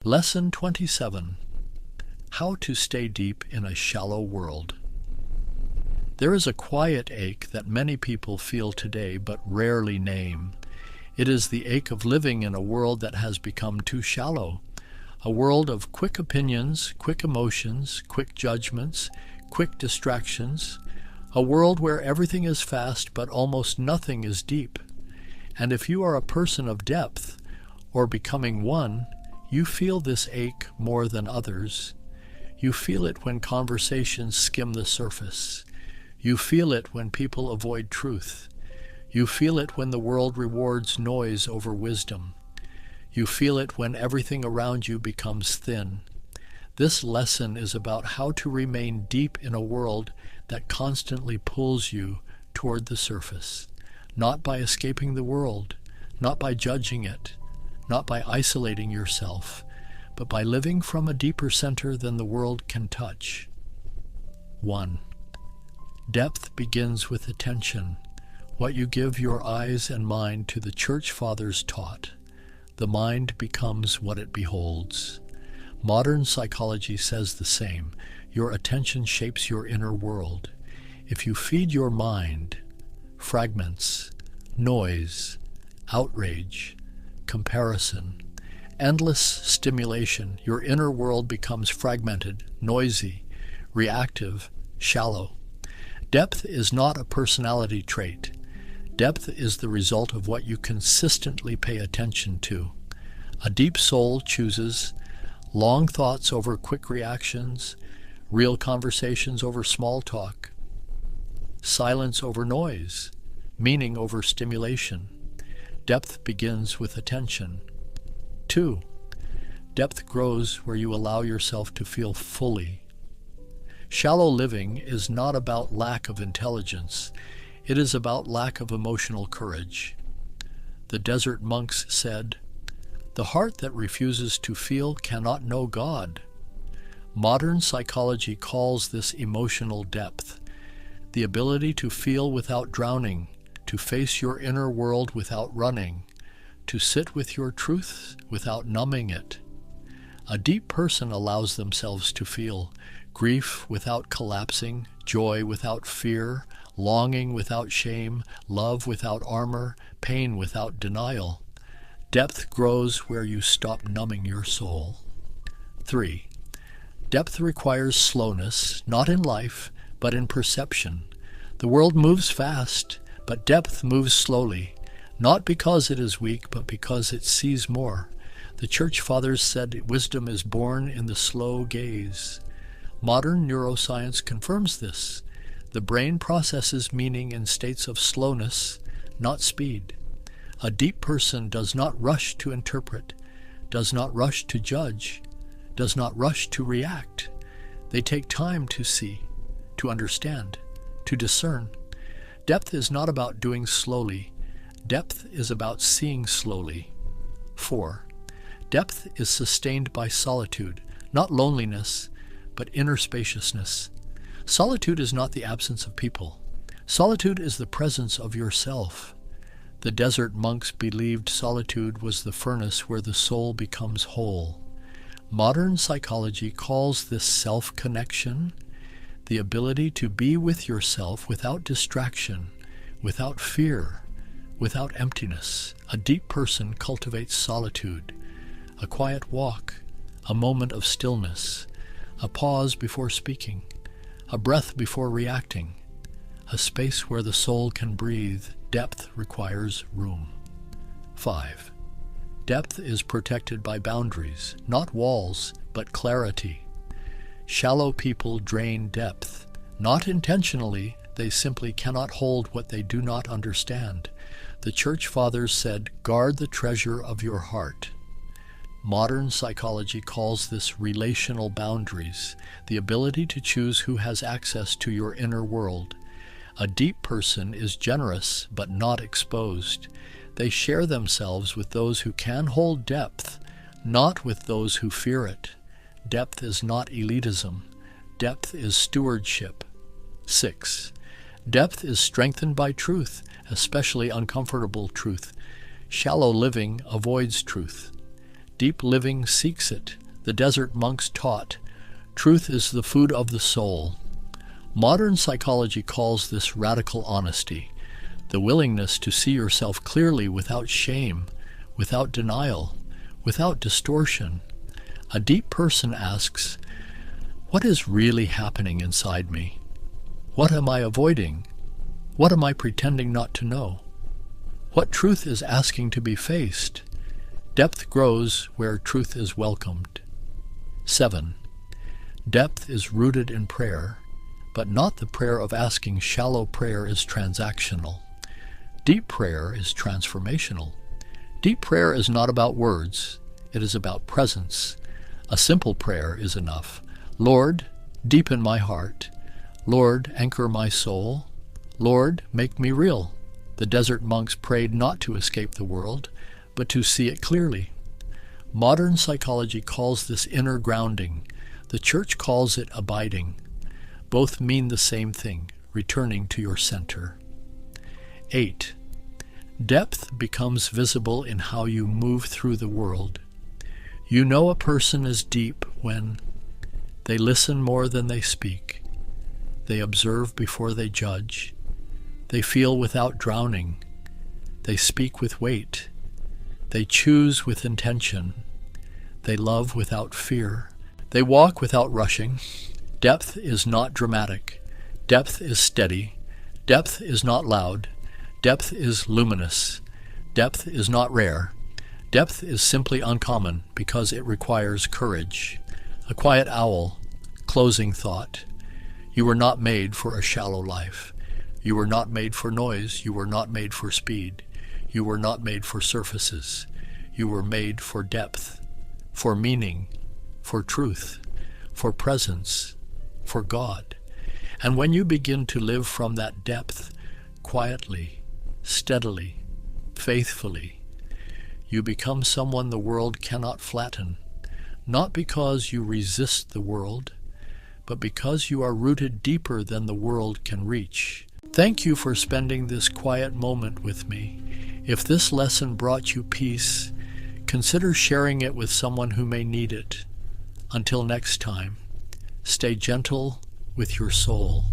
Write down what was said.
Lesson 27. How to stay deep in a shallow world. There is a quiet ache that many people feel today but rarely name. It is the ache of living in a world that has become too shallow, a world of quick opinions, quick emotions, quick judgments, quick distractions, a world where everything is fast but almost nothing is deep. And if you are a person of depth, or becoming one, you feel this ache more than others. You feel it when conversations skim the surface. You feel it when people avoid truth. You feel it when the world rewards noise over wisdom. You feel it when everything around you becomes thin. This lesson is about how to remain deep in a world that constantly pulls you toward the surface, not by escaping the world, not by judging it, not by isolating yourself, but by living from a deeper center than the world can touch. 1. Depth begins with attention, what you give your eyes and mind to. The Church Fathers taught, the mind becomes what it beholds. Modern psychology says the same. Your attention shapes your inner world. If you feed your mind fragments, noise, outrage, comparison, endless stimulation, your inner world becomes fragmented, noisy, reactive, shallow. Depth is not a personality trait. Depth is the result of what you consistently pay attention to. A deep soul chooses long thoughts over quick reactions, real conversations over small talk, silence over noise, meaning over stimulation. Depth begins with attention. 2. Depth grows where you allow yourself to feel fully. Shallow living is not about lack of intelligence. It is about lack of emotional courage. The desert monks said, "The heart that refuses to feel cannot know God." Modern psychology calls this emotional depth, the ability to feel without drowning, to face your inner world without running, to sit with your truth without numbing it. A deep person allows themselves to feel grief without collapsing, joy without fear, longing without shame, love without armor, pain without denial. Depth grows where you stop numbing your soul. 3. Depth requires slowness, not in life, but in perception. The world moves fast, but depth moves slowly, not because it is weak, but because it sees more. The Church Fathers said wisdom is born in the slow gaze. Modern neuroscience confirms this. The brain processes meaning in states of slowness, not speed. A deep person does not rush to interpret, does not rush to judge, does not rush to react. They take time to see, to understand, to discern. Depth is not about doing slowly. Depth is about seeing slowly. 4. Depth is sustained by solitude, not loneliness, but inner spaciousness. Solitude is not the absence of people. Solitude is the presence of yourself. The desert monks believed solitude was the furnace where the soul becomes whole. Modern psychology calls this self-connection, the ability to be with yourself without distraction, without fear, without emptiness. A deep person cultivates solitude, a quiet walk, a moment of stillness, a pause before speaking, a breath before reacting, a space where the soul can breathe. Depth requires room. 5. Depth is protected by boundaries, not walls, but clarity. Shallow people drain depth. Not intentionally, they simply cannot hold what they do not understand. The Church Fathers said, "Guard the treasure of your heart." Modern psychology calls this relational boundaries, the ability to choose who has access to your inner world. A deep person is generous but not exposed. They share themselves with those who can hold depth, not with those who fear it. Depth is not elitism. Depth is stewardship. 6. Depth is strengthened by truth, especially uncomfortable truth. Shallow living avoids truth. Deep living seeks it. The desert monks taught, truth is the food of the soul. Modern psychology calls this radical honesty, the willingness to see yourself clearly without shame, without denial, without distortion. A deep person asks, what is really happening inside me? What am I avoiding? What am I pretending not to know? What truth is asking to be faced? Depth grows where truth is welcomed. 7. Depth is rooted in prayer, but not the prayer of asking. Shallow prayer is transactional. Deep prayer is transformational. Deep prayer is not about words, it is about presence. A simple prayer is enough. Lord, deepen my heart. Lord, anchor my soul. Lord, make me real. The desert monks prayed not to escape the world, but to see it clearly. Modern psychology calls this inner grounding. The church calls it abiding. Both mean the same thing, returning to your center. 8. Depth becomes visible in how you move through the world. You know a person is deep when they listen more than they speak. They observe before they judge. They feel without drowning. They speak with weight. They choose with intention. They love without fear. They walk without rushing. Depth is not dramatic. Depth is steady. Depth is not loud. Depth is luminous. Depth is not rare. Depth is simply uncommon because it requires courage. A quiet owl, closing thought. You were not made for a shallow life. You were not made for noise. You were not made for speed. You were not made for surfaces. You were made for depth, for meaning, for truth, for presence, for God. And when you begin to live from that depth, quietly, steadily, faithfully, you become someone the world cannot flatten, not because you resist the world, but because you are rooted deeper than the world can reach. Thank you for spending this quiet moment with me. If this lesson brought you peace, consider sharing it with someone who may need it. Until next time, stay gentle with your soul.